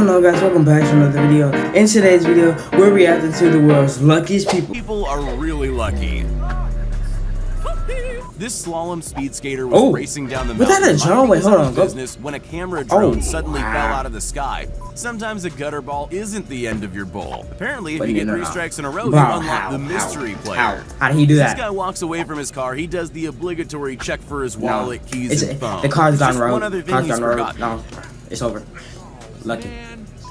going on, guys? Welcome back to another video. In today's video, we're reacting to the world's luckiest people. People are really lucky. This slalom speed skater was racing down the mountain. Was that a drone? Wait, hold on. Business when a camera drone suddenly fell out of the sky. Sometimes a gutter ball isn't the end of your bowl. Apparently, if you get 3 strikes in a row, you unlock the mystery player. How did he do that? This guy walks away from his car. He does the obligatory check for his wallet, keys, and phone. The car's gone rogue. One other thing he's forgotten. No, it's over. Lucky.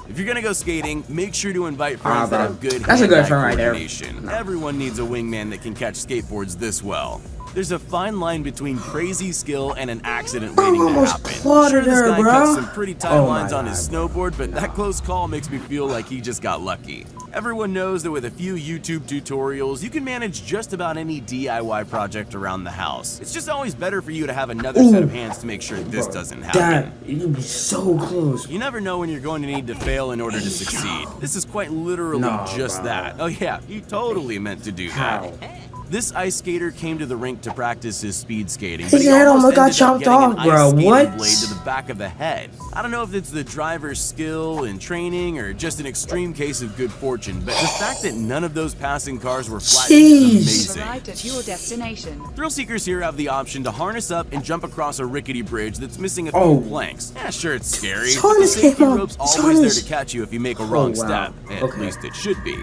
If you're gonna go skating, make sure to invite friends that have good That's a good friend right there. Everyone needs a wingman that can catch skateboards this well. There's a fine line between crazy skill and an accident waiting to happen. Sure, this guy cut some pretty tight lines on his snowboard, but that close call makes me feel like he just got lucky. Everyone knows that with a few YouTube tutorials, you can manage just about any DIY project around the house. It's just always better for you to have another set of hands to make sure this doesn't happen. Dad, you'd be so close. You never know when you're going to need to fail in order to succeed. This is quite literally just that. Oh yeah, you totally meant to do that. This ice skater came to the rink to practice his speed skating, but his head almost got chopped off, bro. What? Blade to the back of the head. I don't know if it's the driver's skill and training or just an extreme case of good fortune, but the fact that none of those passing cars were flattened is amazing. Arrived at your destination. Thrill seekers here have the option to harness up and jump across a rickety bridge that's missing a few planks. Yeah, sure, it's scary, but the safety rope's always there to catch you if you make a wrong step. At least it should be.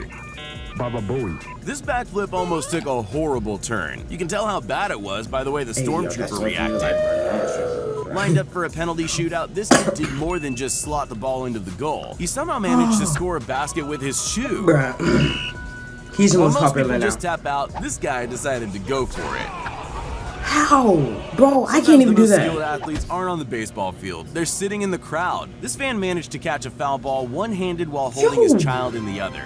This backflip almost took a horrible turn. You can tell how bad it was by the way the stormtrooper reacted. Lined up for a penalty shootout, this kid did more than just slot the ball into the goal. He somehow managed to score a basket with his shoe. He's the most popular now. Most people just tap out. This guy decided to go for it. How? Bro, I can't even do that. Skilled athletes aren't on the baseball field. They're sitting in the crowd. This fan managed to catch a foul ball one-handed while holding his child in the other.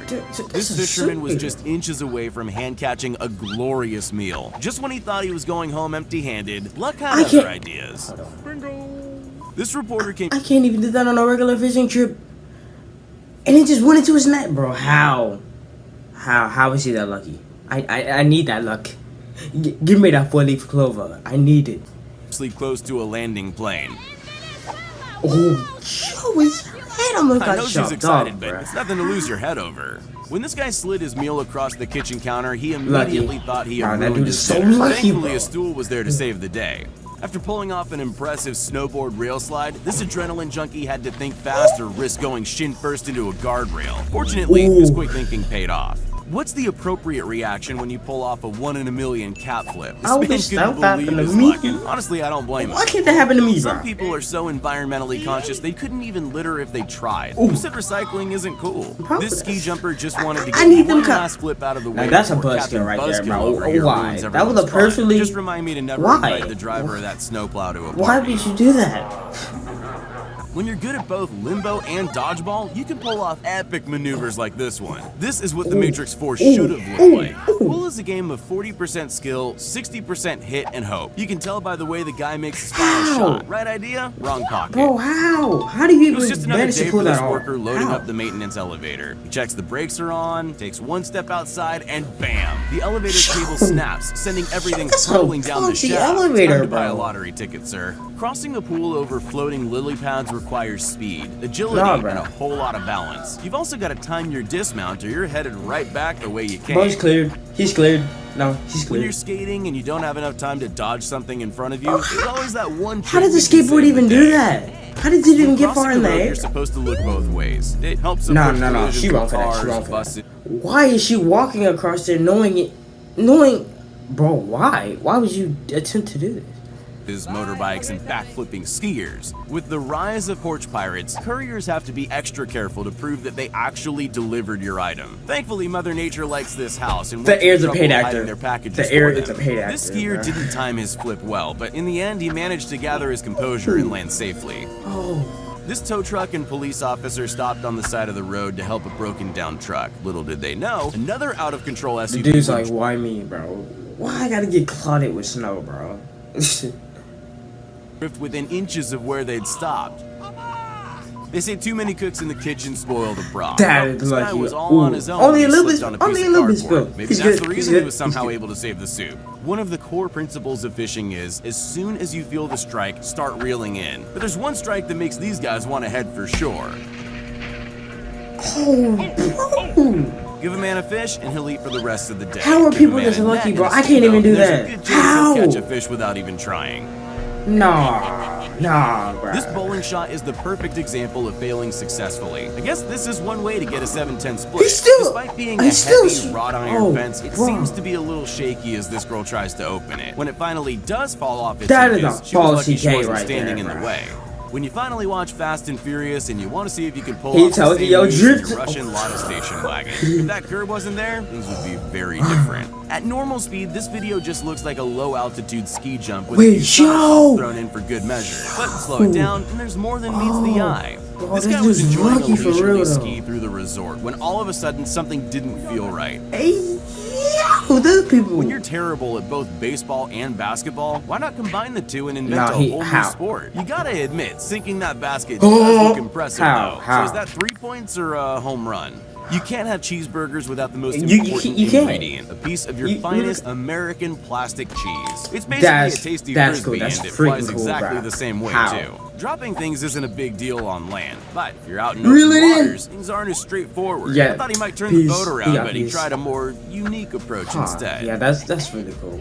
This fisherman was just inches away from hand-catching a glorious meal. Just when he thought he was going home empty-handed, luck had other ideas. This reporter came... I can't even do that on a regular fishing trip. And it just went into his net, bro. How? How is he that lucky? I need that luck. Give me that 4-leaf clover. I need it. Sleep close to a landing plane. Oh, Joey's head almost got chopped off, excited, but it's nothing to lose your head over. When this guy slid his meal across the kitchen counter, he immediately thought he had ruined his dinner. Thankfully, a stool was there to save the day. After pulling off an impressive snowboard rail slide, this adrenaline junkie had to think fast or risk going shin first into a guardrail. Fortunately, his quick thinking paid off. What's the appropriate reaction when you pull off a 1 in a million cap flip? I wish that happened to me. Honestly, I don't blame him. Why can't that happen to me, bro? Some people are so environmentally conscious they couldn't even litter if they tried. Who said recycling isn't cool? This ski jumper just wanted to get one last flip out of the way. Now, that's a buzzkill right there, bro. Why? That was a perfectly... Just remind me to never invite the driver of that snowplow to a party. Why would you do that? When you're good at both limbo and dodgeball, you can pull off epic maneuvers like this one. This is what the Matrix 4 should have looked like. Pool is a game of 40% skill, 60% hit, and hope. You can tell by the way the guy makes his final shot. Right idea, wrong pocket. Bro, how? How do you even manage to pull that off? It was just another day for this worker loading up the maintenance elevator. He checks the brakes are on, takes one step outside, and bam! The elevator cable snaps, sending everything hurtling down the shaft. Time to buy a lottery ticket, sir. Crossing a pool over floating lily pads requires speed, agility, and a whole lot of balance. You've also got to time your dismount or you're headed right back the way you came. Bro, he's cleared. He's cleared. No, he's cleared. When you're skating and you don't have enough time to dodge something in front of you, there's always that one trick. How did the skateboard even do that? How did it even get far in the air? You're supposed to look both ways. It helps. No. She wrong for that. She wrong for that. Why is she walking across there knowing, bro, why? Why would you attempt to do this? Motorbikes and backflipping skiers. With the rise of porch pirates, couriers have to be extra careful to prove that they actually delivered your item. Thankfully, Mother Nature likes this house and the air's a paid actor. Their packages the air is a paid actor. This skier didn't time his flip well, but in the end, he managed to gather his composure and land safely. This tow truck and police officer stopped on the side of the road to help a broken down truck. Little did they know, another out of control SUV. The dude's like, why me, bro? Why I gotta get clouded with snow, bro? Within inches of where they'd stopped. They say too many cooks in the kitchen spoil the broth. This guy was all on his own. Only a little bit. Maybe that's the reason he was somehow able to save the soup. One of the core principles of fishing is, as soon as you feel the strike, start reeling in. But there's one strike that makes these guys want to head for shore. Oh, bro. Give a man a fish and he'll eat for the rest of the day. How are people this lucky, bro? I can't even do that. How? He'll catch a fish without even trying. Nah, bro. This bowling shot is the perfect example of failing successfully. I guess this is one way to get a 7-10 split. Despite being a heavy wrought iron fence, it seems to be a little shaky as this girl tries to open it. When it finally does fall off its hinges, she was lucky she wasn't standing in the way. When you finally watch Fast and Furious and you want to see if you can pull off the same moves in your Russian Lada station wagon, if that curb wasn't there, things would be very different. At normal speed, this video just looks like a low-altitude ski jump with a few thrown in for good measure. But slow it down, and there's more than meets the eye. This guy was enjoying a leisurely ski through the resort when all of a sudden something didn't feel right. Those people. When you're terrible at both baseball and basketball, why not combine the two and invent a whole new sport? You gotta admit, sinking that basket does look impressive though. So is that 3 points or a home run? You can't have cheeseburgers without the most important ingredient, a piece of your finest American plastic cheese. It's basically a tasty Frisbee, and it flies exactly the same way too. Dropping things isn't a big deal on land, but if you're out in open waters, things aren't as straightforward. I thought he might turn the boat around, but he tried a more unique approach instead. Yeah, that's really cool.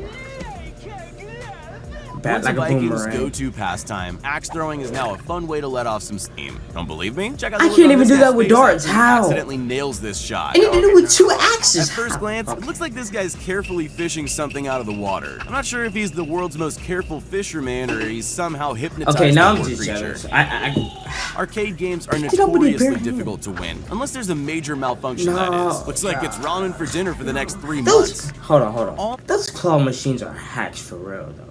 Once a Viking's go-to pastime, axe throwing is now a fun way to let off some steam. Don't believe me? Check out the I can't even do that with darts. How? Accidentally nails this shot. And he did it with 2 axes. At first glance, it looks like this guy's carefully fishing something out of the water. I'm not sure if he's the world's most careful fisherman or he's somehow hypnotized by the poor creature. Arcade games are notoriously difficult to win, unless there's a major malfunction that is. Looks like it's ramen for dinner for the next 3 months. Hold on. Those claw machines are hacks for real, though.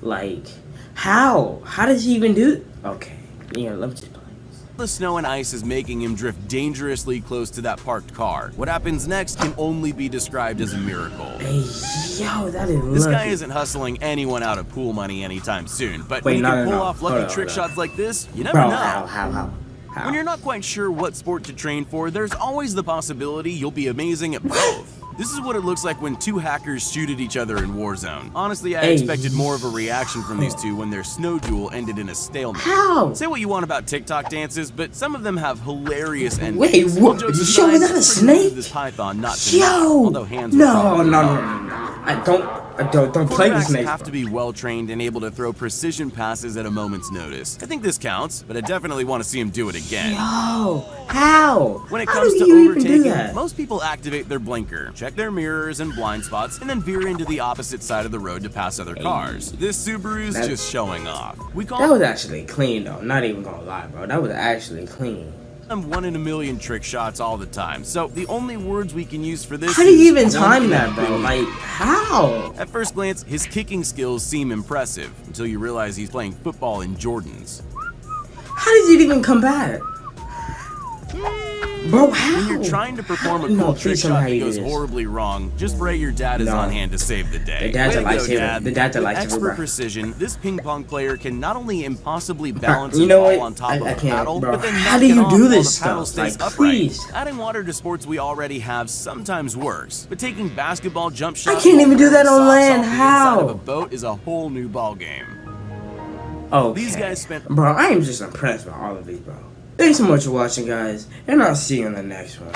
Like, how? How does he even do it? Okay, yeah, let me just play. The snow and ice is making him drift dangerously close to that parked car. What happens next can only be described as a miracle. Hey, yo, that is This guy isn't hustling anyone out of pool money anytime soon, but when you can pull off lucky trick shots like this, you never know. How? When you're not quite sure what sport to train for, there's always the possibility you'll be amazing at both. This is what it looks like when 2 hackers shoot at each other in Warzone. Honestly, I expected more of a reaction from these two when their snow duel ended in a stalemate. How? Say what you want about TikTok dances, but some of them have hilarious endings. Wait, what? You show me that a snake? This python not to although hands no. Don't play with snakes. Have to be well trained and able to throw precision passes at a moment's notice. I think this counts, but I definitely want to see him do it again. Yo, how? When it comes to overtaking, most people activate their blinker, check their mirrors and blind spots, and then veer into the opposite side of the road to pass other cars. This Subaru's just showing off. That was actually clean, though. Not even gonna lie, bro. That was actually clean. I'm 1 in a million trick shots all the time, so the only words we can use for this how do you even time that, bro? Like, how? At first glance, his kicking skills seem impressive, until you realize he's playing football in Jordans. How did it even come back? Bro, how? When you're trying to perform a cool trick shot that goes horribly wrong, just pray your dad is on hand to save the day. The dad's a lifesaver. The dad's a lifesaver. With expert precision, this ping pong player can not only impossibly balance his ball on top of a paddle, but then how do you do this stuff? Like, please. Adding water to sports we already have sometimes works, but taking basketball jump shots, I can't even do that on land. How? Of a boat is a whole new ball game. Okay. These guys spent. Bro, I am just impressed by all of these, bro. Thanks so much for watching, guys, and I'll see you in the next one.